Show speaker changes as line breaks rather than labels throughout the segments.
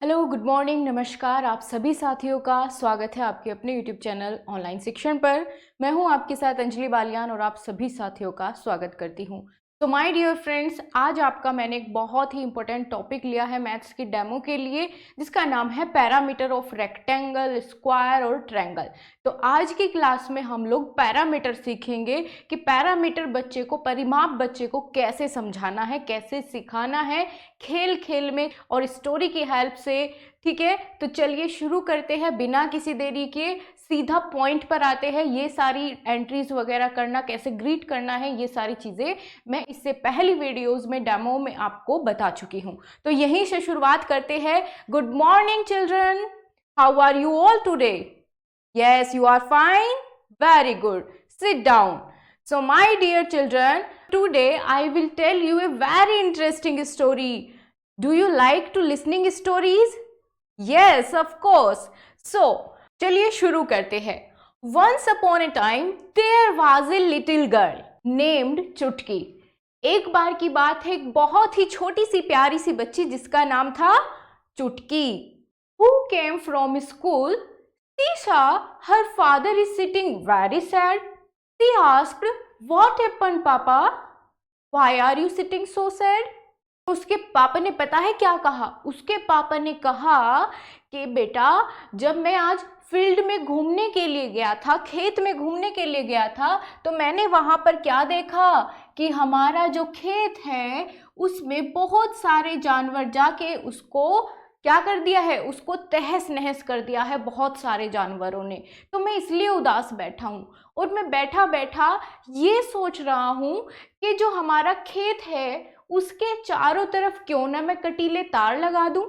Hello, good morning, नमस्कार। आप सभी साथियों का स्वागत है आपके अपने यूट्यूब चैनल ऑनलाइन शिक्षण पर। मैं हूं आपके साथ अंजलि बालियान और आप सभी साथियों का स्वागत करती हूं। तो माय डियर फ्रेंड्स, आज आपका मैंने एक बहुत ही इंपॉर्टेंट टॉपिक लिया है मैथ्स की डेमो के लिए, जिसका नाम है पैरामीटर ऑफ रेक्टेंगल, स्क्वायर और ट्रायंगल। तो आज की क्लास में हम लोग पैरामीटर सीखेंगे कि पैरामीटर बच्चे को, परिमाप बच्चे को कैसे समझाना है, कैसे सिखाना है खेल खेल में और स्टोरी की हेल्प से। ठीक है, तो चलिए शुरू करते हैं बिना किसी देरी के, सीधा पॉइंट पर आते हैं। ये सारी एंट्रीज वगैरह करना, कैसे ग्रीट करना है, ये सारी चीज़ें मैं इससे पहली वीडियोस में, डेमो में आपको बता चुकी हूँ। तो यहीं से शुरुआत करते हैं। Good morning children, how are you all today? Yes, you are fine? Very good. Sit down. So, my dear children, today I will tell you a very interesting story. Do you like to listening stories? Yes, of course. So, चलिए शुरू करते हैं। Once upon a time, there was a little girl named चुटकी। एक बार की बात है, एक बहुत ही छोटी सी प्यारी सी बच्ची जिसका नाम था चुटकी। Who came from school? She saw her father is sitting very sad. She asked, "What happened, Papa? Why are you sitting so sad?" उसके पापा ने पता है क्या कहा? उसके पापा ने कहा कि बेटा, जब मैं आज फील्ड में घूमने के लिए गया था, खेत में घूमने के लिए गया था, तो मैंने वहां पर क्या देखा कि हमारा जो खेत है उसमें बहुत सारे जानवर जाके उसको क्या कर दिया है, उसको तहस नहस कर दिया है बहुत सारे जानवरों ने। तो मैं इसलिए उदास बैठा हूँ और मैं बैठा बैठा ये सोच रहा हूँ कि जो हमारा खेत है उसके चारों तरफ क्यों ना मैं कटीले तार लगा दूं।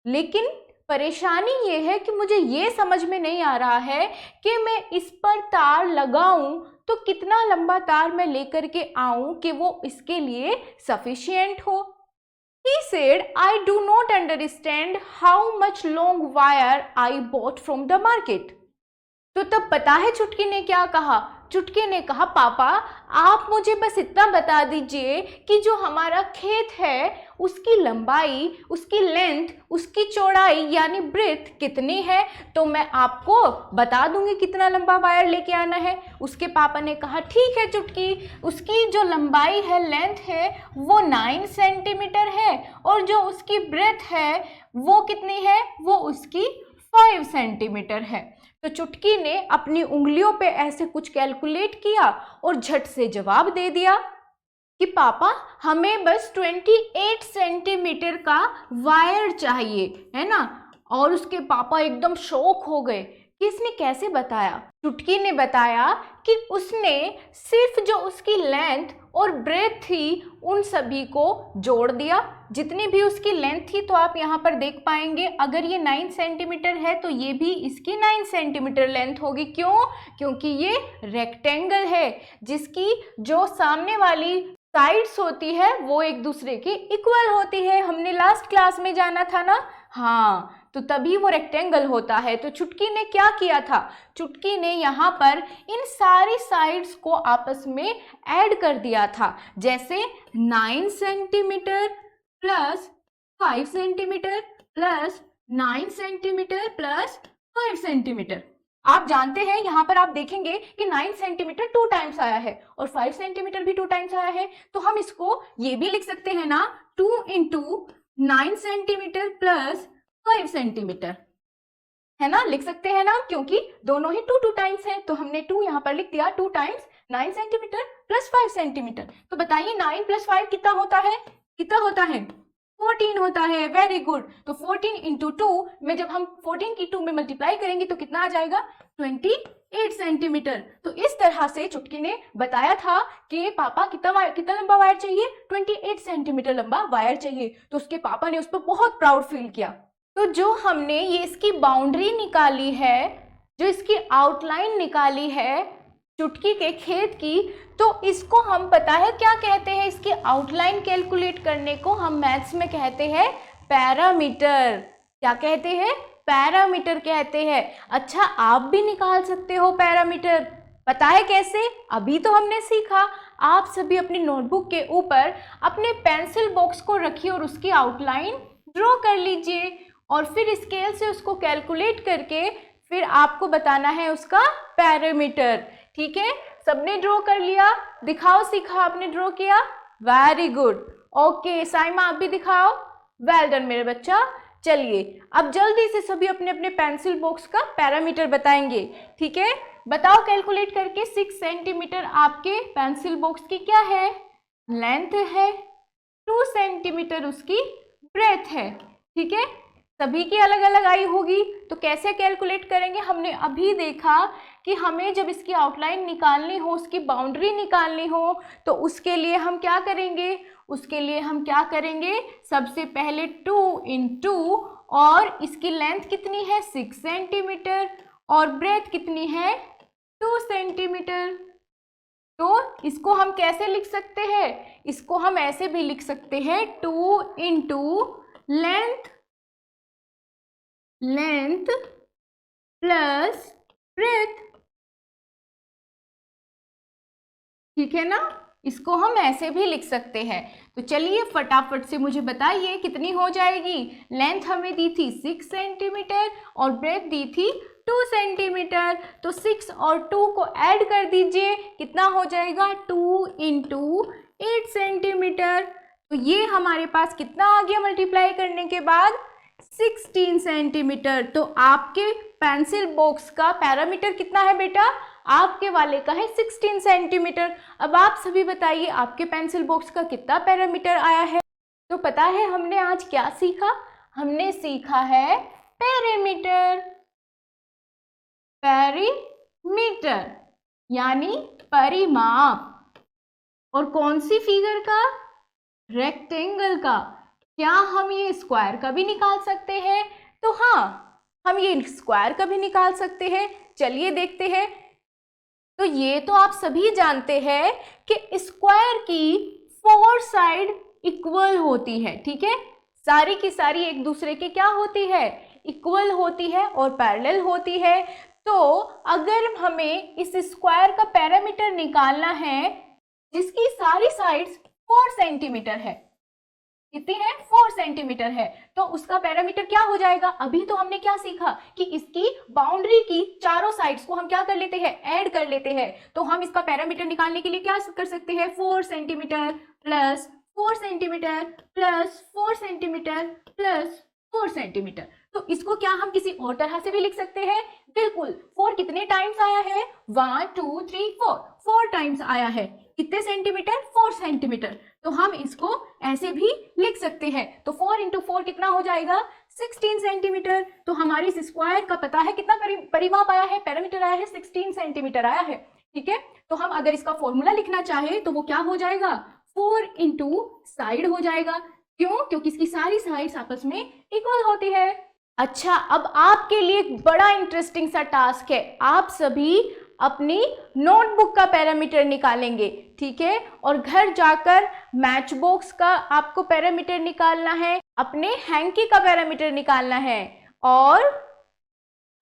लेकिन परेशानी ये है कि मुझे ये समझ में नहीं आ rहा है कि मैं इस पर तार लगाऊं तो कितना लंबा तार मैं लेकर के आऊं कि वो इसके लिए सफिशिएंट हो। He said, "I do not understand how much long wire I bought from the market." तो तब पता है चुटकी ने क्या कहा? चुटकी ने कहा, पापा आप मुझे बस इतना बता दीजिए कि जो हमारा खेत है उसकी लंबाई, उसकी लेंथ, उसकी चौड़ाई यानी ब्रेथ कितनी है, तो मैं आपको बता दूंगी कितना लंबा वायर लेके आना है। उसके पापा ने कहा, ठीक है चुटकी, उसकी जो लंबाई है, लेंथ है, वो 9 सेंटीमीटर है और जो उसकी ब्रेथ है वो कितनी है, वो उसकी 5 सेंटीमीटर है। तो चुटकी ने अपनी उंगलियों पे ऐसे कुछ कैलकुलेट किया और झट से जवाब दे दिया कि पापा हमें बस 28 सेंटीमीटर का वायर चाहिए, है ना। और उसके पापा एकदम शॉक हो गए कि इसने कैसे बताया। चुटकी ने बताया कि उसने सिर्फ जो उसकी लेंथ और ब्रेथ थी उन सभी को जोड़ दिया, जितनी भी उसकी लेंथ थी। तो आप यहाँ पर देख पाएंगे, अगर ये 9 सेंटीमीटर है तो ये भी इसकी 9 सेंटीमीटर लेंथ होगी। क्यों? क्योंकि ये रेक्टेंगल है जिसकी जो सामने वाली साइड्स होती है वो एक दूसरे के इक्वल होती है। हमने लास्ट क्लास में जाना था ना। हाँ, तो तभी वो रेक्टेंगल होता है। तो चुटकी ने क्या किया था? चुटकी ने यहाँ पर इन सारी साइड्स को आपस में ऐड कर दिया था। जैसे 9 centimetre plus 5 centimetre plus 9 centimetre plus 5 centimetre. आप जानते हैं यहाँ पर आप देखेंगे कि 9 सेंटीमीटर 2 टाइम्स आया है और 5 सेंटीमीटर भी 2 टाइम्स आया है। तो हम इसको ये भी लिख सकते हैं ना, 2 इंटू 9 सेंटीमीटर प्लस 5 सेंटीमीटर, है ना, लिख सकते हैं ना, क्योंकि दोनों ही 2 टाइम्स है। तो हमने 2 यहाँ पर लिख दिया, 2 टाइम्स 9 सेंटीमीटर प्लस 5 सेंटीमीटर। तो बताइए 9 प्लस 5 कितना होता है? कितना होता है? 14 होता है। Very good. तो 14 इंटू 2 में जब हम 14 की 2 में मल्टीप्लाई करेंगे तो कितना आ जाएगा? 28 सेंटीमीटर। तो इस तरह से चुटकी ने बताया था कि पापा कितना लंबा वायर चाहिए? 28 सेंटीमीटर लंबा वायर चाहिए। तो उसके पापा ने उस पर बहुत प्राउड फील किया। तो जो हमने ये इसकी बाउंड्री निकाली है, जो इसकी आउटलाइन निकाली है चुटकी के खेत की, तो इसको हम पता है क्या कहते हैं? इसकी आउटलाइन कैलकुलेट करने को हम मैथ्स में कहते हैं पैरामीटर। क्या कहते हैं? पैरामीटर कहते हैं। अच्छा, आप भी निकाल सकते हो पैरामीटर। पता है कैसे? अभी तो हमने सीखा। आप सभी अपनी नोटबुक के ऊपर अपने पेंसिल बॉक्स को रखिए और उसकी आउटलाइन ड्रॉ कर लीजिए और फिर स्केल से उसको कैलकुलेट करके फिर आपको बताना है उसका पैरामीटर। ठीक है, सबने ड्रॉ कर लिया? दिखाओ सीखा आपने ड्रॉ किया? Very good. ओके साइमा आप भी दिखाओ। वेल डन मेरे बच्चा। चलिए अब जल्दी से सभी अपने अपने पेंसिल बॉक्स का पैरामीटर बताएंगे। ठीक है, बताओ कैलकुलेट करके 6 सेंटीमीटर आपके पेंसिल बॉक्स की क्या है? लेंथ है। 2 सेंटीमीटर उसकी ब्रेथ है। ठीक है, सभी की अलग अलग आई होगी, तो कैसे कैलकुलेट करेंगे? हमने अभी देखा कि हमें जब इसकी आउटलाइन निकालनी हो, उसकी बाउंड्री निकालनी हो, तो उसके लिए हम क्या करेंगे? सबसे पहले 2 into, और इसकी लेंथ कितनी है? 6 सेंटीमीटर, और ब्रेथ कितनी है? 2 सेंटीमीटर। तो इसको हम कैसे लिख सकते हैं? इसको हम ऐसे भी लिख सकते हैं, 2 into लेंथ प्लस ब्रेथ। ठीक है ना, इसको हम ऐसे भी लिख सकते हैं। तो चलिए फटाफट से मुझे बताइए कितनी हो जाएगी? लेंथ हमें दी थी 6 सेंटीमीटर और ब्रेथ दी थी 2 सेंटीमीटर। तो 6 और 2 को ऐड कर दीजिए, कितना हो जाएगा? 2 into 8 सेंटीमीटर। तो ये हमारे पास कितना आ गया मल्टीप्लाई करने के बाद? 16 सेंटीमीटर। तो आपके पेंसिल बॉक्स का पैरामीटर कितना है बेटा? आपके वाले का है 16 सेंटीमीटर। अब आप सभी बताइए आपके पेंसिल बॉक्स का कितना पैरामीटर आया है? तो पता है हमने आज क्या सीखा? हमने सीखा है पेरीमीटर। पेरीमीटर यानी परिमाप। और कौन सी फिगर का? रेक्टेंगल का। क्या हम ये स्क्वायर का भी निकाल सकते हैं? तो हाँ, हम ये स्क्वायर का भी निकाल सकते हैं। चलिए देखते हैं। तो ये तो आप सभी जानते हैं कि स्क्वायर की 4 साइड इक्वल होती है। ठीक है, सारी की सारी एक दूसरे के क्या होती है? इक्वल होती है और पैरेलल होती है। तो अगर हमें इस स्क्वायर का पैरामीटर निकालना है जिसकी सारी साइड्स 4 सेंटीमीटर है, कितनी है? 4 सेंटीमीटर है, तो उसका पैरामीटर क्या हो जाएगा? अभी तो हमने क्या सीखा कि इसकी बाउंड्री की चारों साइड्स को हम क्या कर लेते हैं? ऐड कर लेते हैं। तो हम इसका पैरामीटर निकालने के लिए क्या कर सकते हैं? 4 centimetre plus 4 centimetre plus 4 centimetre plus 4 centimetre. तो इसको क्या हम किसी और तरह से भी लिख सकते हैं? बिल्कुल। 4 कितने टाइम्स आया है? 1 2 3 4, 4 टाइम्स आया है। कितने सेंटीमीटर? 4 सेंटीमीटर। तो हम इसको ऐसे भी लिख सकते हैं। तो 4 into 4 कितना हो जाएगा? 16 सेंटीमीटर। तो हमारी इस स्क्वायर का पता है कितना परिमाप आया है? पैरामीटर आया है 16 सेंटीमीटर आया है। ठीक है, तो हम अगर इसका फॉर्मूला लिखना चाहे तो वो क्या हो जाएगा? 4 into साइड हो जाएगा। क्यों? क्योंकि इसकी सारी साइड्स आपस में इक्वल होती है। अच्छा, अब आपके लिए एक बड़ा इंटरेस्टिंग सा टास्क है। आप सभी अपनी नोटबुक का पैरामीटर निकालेंगे। ठीक है, और घर जाकर मैच बॉक्स का आपको पैरामीटर निकालना है, अपने हैंकी का पैरामीटर निकालना है, और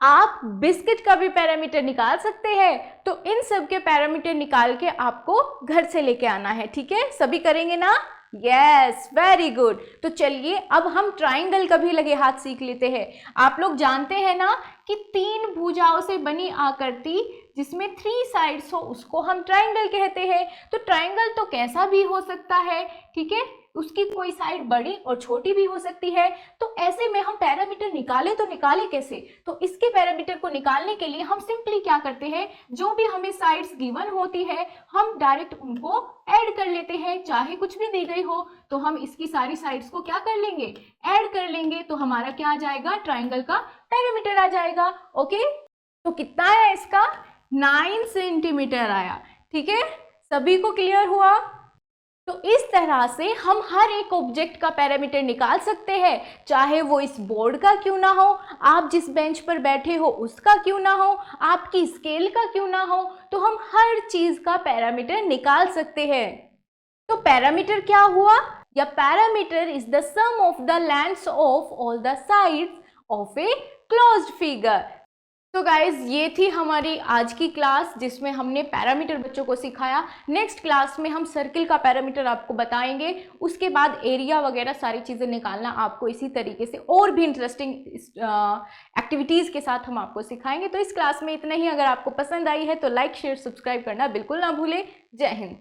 आप बिस्किट का भी पैरामीटर निकाल सकते हैं। तो इन सब के पैरामीटर निकाल के आपको घर से लेके आना है। ठीक है, सभी करेंगे ना? Yes, very good. तो चलिए अब हम ट्राइंगल का भी लगे हाथ सीख लेते हैं। आप लोग जानते हैं ना कि 3 भुजाओं से बनी आकृति जिसमें 3 साइड्स हो उसको हम ट्राइंगल कहते हैं। तो ट्राइंगल तो कैसा भी हो सकता है। ठीक है, उसकी कोई साइड बड़ी और छोटी भी हो सकती है। तो ऐसे में हम पैरामीटर निकाले तो निकाले कैसे? तो इसके पैरामीटर को निकालने के लिए हम सिंपली क्या करते हैं, जो भी हमें साइड्स गिवन होती है हम डायरेक्ट उनको ऐड कर लेते हैं। चाहे कुछ भी दी गई हो तो हम इसकी सारी साइड्स को क्या कर लेंगे? ऐड कर लेंगे। तो हमारा क्या आ जाएगा? ट्राइंगल का पैरामीटर आ जाएगा। ओके, तो कितना आया इसका? 9 सेंटीमीटर आया। ठीक है, सभी को क्लियर हुआ? तो इस तरह से हम हर एक ऑब्जेक्ट का पैरामीटर निकाल सकते हैं, चाहे वो इस बोर्ड का क्यों ना हो, आप जिस बेंच पर बैठे हो उसका क्यों ना हो, आपकी स्केल का क्यों ना हो, तो हम हर चीज का पैरामीटर निकाल सकते हैं। तो पैरामीटर क्या हुआ? या parameter is the sum of the lengths of all the sides of a closed figure. तो गाइज ये थी हमारी आज की क्लास जिसमें हमने पैरामीटर बच्चों को सिखाया। नेक्स्ट क्लास में हम सर्किल का पैरामीटर आपको बताएंगे, उसके बाद एरिया वगैरह सारी चीज़ें निकालना आपको इसी तरीके से और भी इंटरेस्टिंग एक्टिविटीज़ के साथ हम आपको सिखाएंगे। तो इस क्लास में इतना ही। अगर आपको पसंद आई है तो लाइक शेयर सब्सक्राइब करना बिल्कुल ना भूलें। जय हिंद।